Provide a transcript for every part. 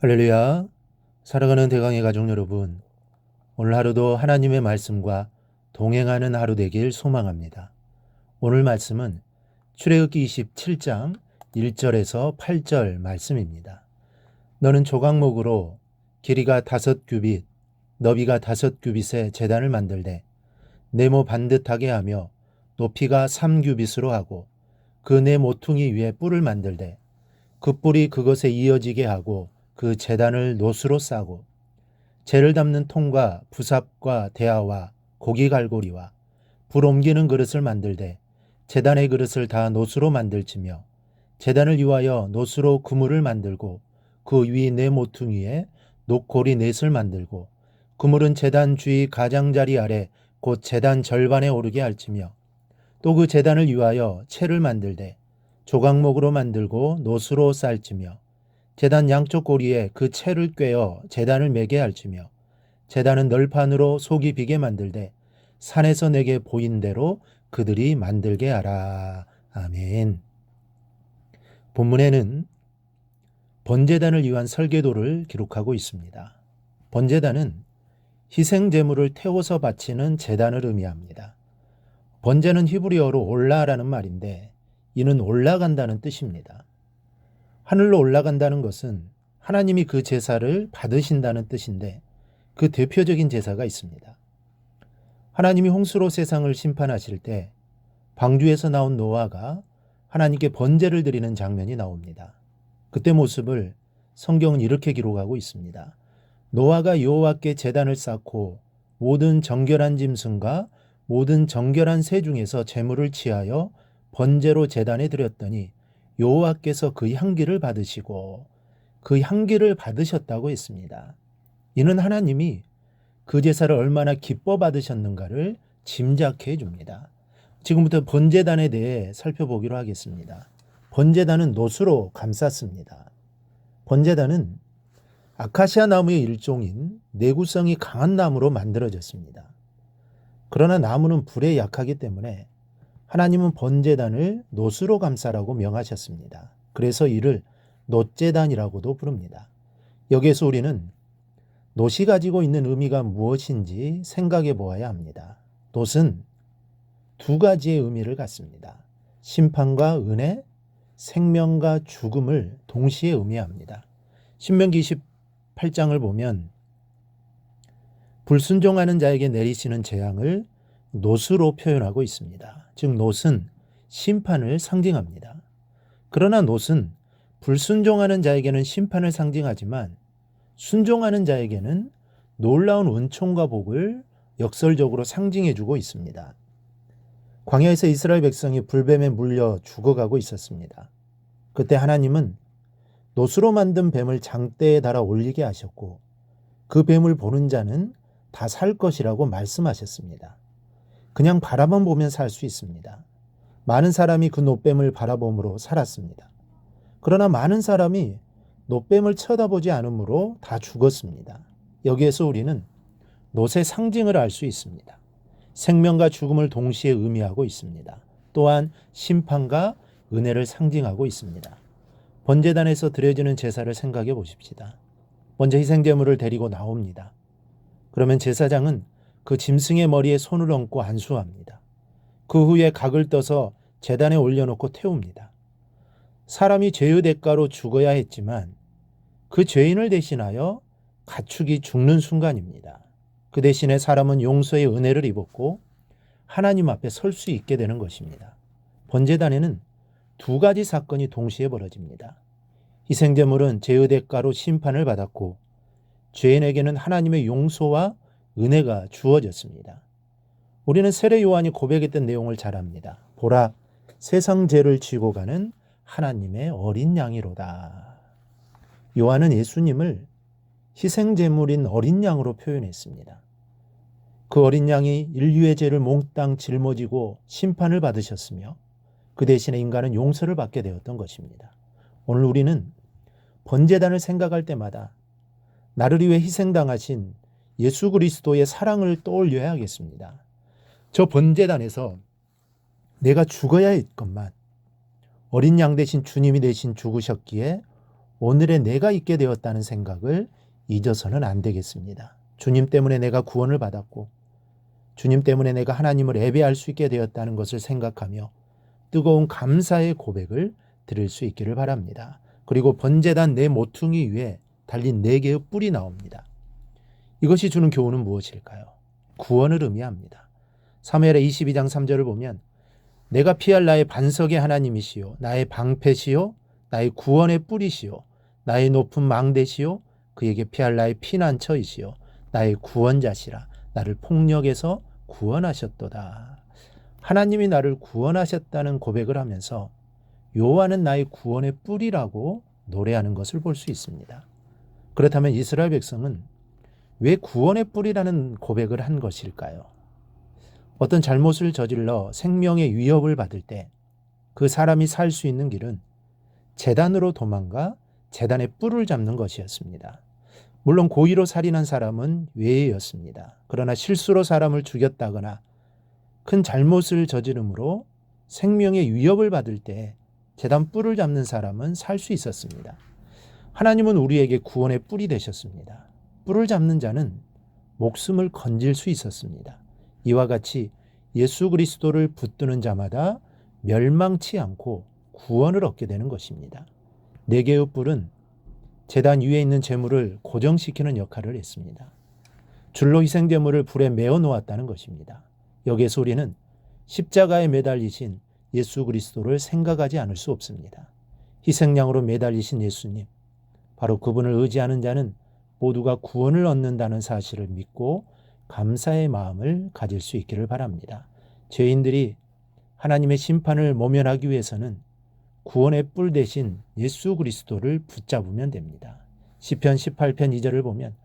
할렐루야. 사랑하는 대강의 가족 여러분, 오늘 하루도 하나님의 말씀과 동행하는 하루 되길 소망합니다. 오늘 말씀은 출애굽기 27장 1절에서 8절 말씀입니다. 너는 조각목으로 길이가 5규빗, 너비가 5규빗의 제단을 만들되 네모 반듯하게 하며 높이가 3규빗으로 하고 그 네 모퉁이 위에 뿔을 만들되 그 뿔이 그것에 이어지게 하고 그 제단을 노수로 싸고 재를 담는 통과 부삽과 대야와 고기 갈고리와 불 옮기는 그릇을 만들되 제단의 그릇을 다 노수로 만들지며 제단을 위하여 노수로 그물을 만들고 그 위 네 모퉁이에 녹고리 넷을 만들고 그물은 제단 주위 가장자리 아래 곧 제단 절반에 오르게 할지며 또 그 제단을 위하여 채를 만들되 조각목으로 만들고 노수로 쌀지며 제단 양쪽 고리에 그 채를 꿰어 제단을 매게 할지며 제단은 널판으로 속이 비게 만들되 산에서 내게 보인 대로 그들이 만들게 하라. 아멘. 본문에는 번제단을 위한 설계도를 기록하고 있습니다. 번제단은 희생 제물을 태워서 바치는 제단을 의미합니다. 번제는 히브리어로 올라라는 말인데 이는 올라간다는 뜻입니다. 하늘로 올라간다는 것은 하나님이 그 제사를 받으신다는 뜻인데 그 대표적인 제사가 있습니다. 하나님이 홍수로 세상을 심판하실 때 방주에서 나온 노아가 하나님께 번제를 드리는 장면이 나옵니다. 그때 모습을 성경은 이렇게 기록하고 있습니다. 노아가 여호와께 제단을 쌓고 모든 정결한 짐승과 모든 정결한 새 중에서 제물을 취하여 번제로 제단에 드렸더니 여호와께서 그 향기를 받으시고 그 향기를 받으셨다고 했습니다. 이는 하나님이 그 제사를 얼마나 기뻐 받으셨는가를 짐작해 줍니다. 지금부터 번제단에 대해 살펴보기로 하겠습니다. 번제단은 노수로 감쌌습니다. 번제단은 아카시아 나무의 일종인 내구성이 강한 나무로 만들어졌습니다. 그러나 나무는 불에 약하기 때문에 하나님은 번제단을 노수로 감싸라고 명하셨습니다. 그래서 이를 놋제단이라고도 부릅니다. 여기에서 우리는 놋이 가지고 있는 의미가 무엇인지 생각해 보아야 합니다. 놋은 두 가지의 의미를 갖습니다. 심판과 은혜, 생명과 죽음을 동시에 의미합니다. 신명기 28장을 보면 불순종하는 자에게 내리시는 재앙을 놋으로 표현하고 있습니다. 즉 놋은 심판을 상징합니다. 그러나 놋은 불순종하는 자에게는 심판을 상징하지만 순종하는 자에게는 놀라운 은총과 복을 역설적으로 상징해주고 있습니다. 광야에서 이스라엘 백성이 불뱀에 물려 죽어가고 있었습니다. 그때 하나님은 놋으로 만든 뱀을 장대에 달아 올리게 하셨고 그 뱀을 보는 자는 다 살 것이라고 말씀하셨습니다. 그냥 바라만 보면 살 수 있습니다. 많은 사람이 그 놋뱀을 바라봄으로 살았습니다. 그러나 많은 사람이 놋뱀을 쳐다보지 않으므로 다 죽었습니다. 여기에서 우리는 놋의 상징을 알 수 있습니다. 생명과 죽음을 동시에 의미하고 있습니다. 또한 심판과 은혜를 상징하고 있습니다. 번제단에서 드려지는 제사를 생각해 보십시다. 먼저 희생제물을 데리고 나옵니다. 그러면 제사장은 그 짐승의 머리에 손을 얹고 안수합니다. 그 후에 각을 떠서 제단에 올려놓고 태웁니다. 사람이 죄의 대가로 죽어야 했지만 그 죄인을 대신하여 가축이 죽는 순간입니다. 그 대신에 사람은 용서의 은혜를 입었고 하나님 앞에 설 수 있게 되는 것입니다. 번제단에는 두 가지 사건이 동시에 벌어집니다. 희생제물은 죄의 대가로 심판을 받았고 죄인에게는 하나님의 용서와 은혜가 주어졌습니다. 우리는 세례 요한이 고백했던 내용을 잘 압니다. 보라, 세상 죄를 지고 가는 하나님의 어린 양이로다. 요한은 예수님을 희생제물인 어린 양으로 표현했습니다. 그 어린 양이 인류의 죄를 몽땅 짊어지고 심판을 받으셨으며 그 대신에 인간은 용서를 받게 되었던 것입니다. 오늘 우리는 번제단을 생각할 때마다 나를 위해 희생당하신 예수 그리스도의 사랑을 떠올려야 하겠습니다. 저 번제단에서 내가 죽어야 했건만 어린 양 대신 주님이 대신 죽으셨기에 오늘의 내가 있게 되었다는 생각을 잊어서는 안 되겠습니다. 주님 때문에 내가 구원을 받았고 주님 때문에 내가 하나님을 예배할 수 있게 되었다는 것을 생각하며 뜨거운 감사의 고백을 드릴 수 있기를 바랍니다. 그리고 번제단 네 모퉁이 위에 달린 네 개의 뿔이 나옵니다. 이것이 주는 교훈은 무엇일까요? 구원을 의미합니다. 사무엘의 22장 3절을 보면 내가 피할 나의 반석의 하나님이시요 나의 방패시요 나의 구원의 뿔이시요 나의 높은 망대시요 그에게 피할 나의 피난처이시요 나의 구원자시라 나를 폭력에서 구원하셨도다. 하나님이 나를 구원하셨다는 고백을 하면서 여호와는 나의 구원의 뿔이라고 노래하는 것을 볼 수 있습니다. 그렇다면 이스라엘 백성은 왜 구원의 뿔이라는 고백을 한 것일까요? 어떤 잘못을 저질러 생명의 위협을 받을 때 그 사람이 살 수 있는 길은 제단으로 도망가 제단의 뿔을 잡는 것이었습니다. 물론 고의로 살인한 사람은 외에였습니다. 그러나 실수로 사람을 죽였다거나 큰 잘못을 저지름으로 생명의 위협을 받을 때 제단 뿔을 잡는 사람은 살 수 있었습니다. 하나님은 우리에게 구원의 뿔이 되셨습니다. 뿔을 잡는 자는 목숨을 건질 수 있었습니다. 이와 같이 예수 그리스도를 붙드는 자마다 멸망치 않고 구원을 얻게 되는 것입니다. 네 개의 뿔은 제단 위에 있는 제물을 고정시키는 역할을 했습니다. 줄로 희생제물을 불에 메어 놓았다는 것입니다. 여기에서 우리는 십자가에 매달리신 예수 그리스도를 생각하지 않을 수 없습니다. 희생양으로 매달리신 예수님, 바로 그분을 의지하는 자는 모두가 구원을 얻는다는 사실을 믿고 감사의 마음을 가질 수 있기를 바랍니다. 죄인들이 하나님의 심판을 모면하기 위해서는 구원의 뿔 대신 예수 그리스도를 붙잡으면 됩니다. 시편 18편 2절을 보면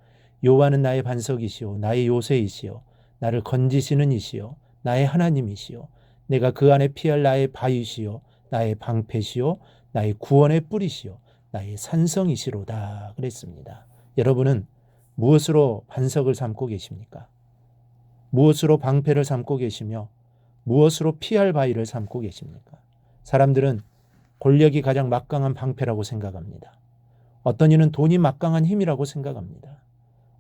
여호와는 나의 반석이시요 나의 요새이시요 나를 건지시는 이시요 나의 하나님이시요 내가 그 안에 피할 나의 바위시요 나의 방패시요 나의 구원의 뿔이시요 나의 산성이시로다 그랬습니다. 여러분은 무엇으로 반석을 삼고 계십니까? 무엇으로 방패를 삼고 계시며 무엇으로 피할 바위를 삼고 계십니까? 사람들은 권력이 가장 막강한 방패라고 생각합니다. 어떤 이는 돈이 막강한 힘이라고 생각합니다.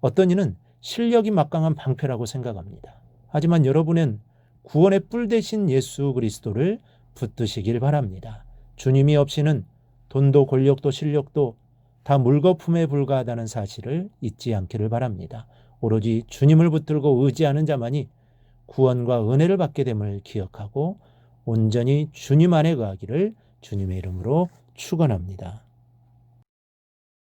어떤 이는 실력이 막강한 방패라고 생각합니다. 하지만 여러분은 구원의 뿔 대신 예수 그리스도를 붙드시길 바랍니다. 주님이 없이는 돈도 권력도 실력도 다 물거품에 불과하다는 사실을 잊지 않기를 바랍니다. 오로지 주님을 붙들고 의지하는 자만이 구원과 은혜를 받게 됨을 기억하고 온전히 주님 안에 거하기를 주님의 이름으로 축원합니다.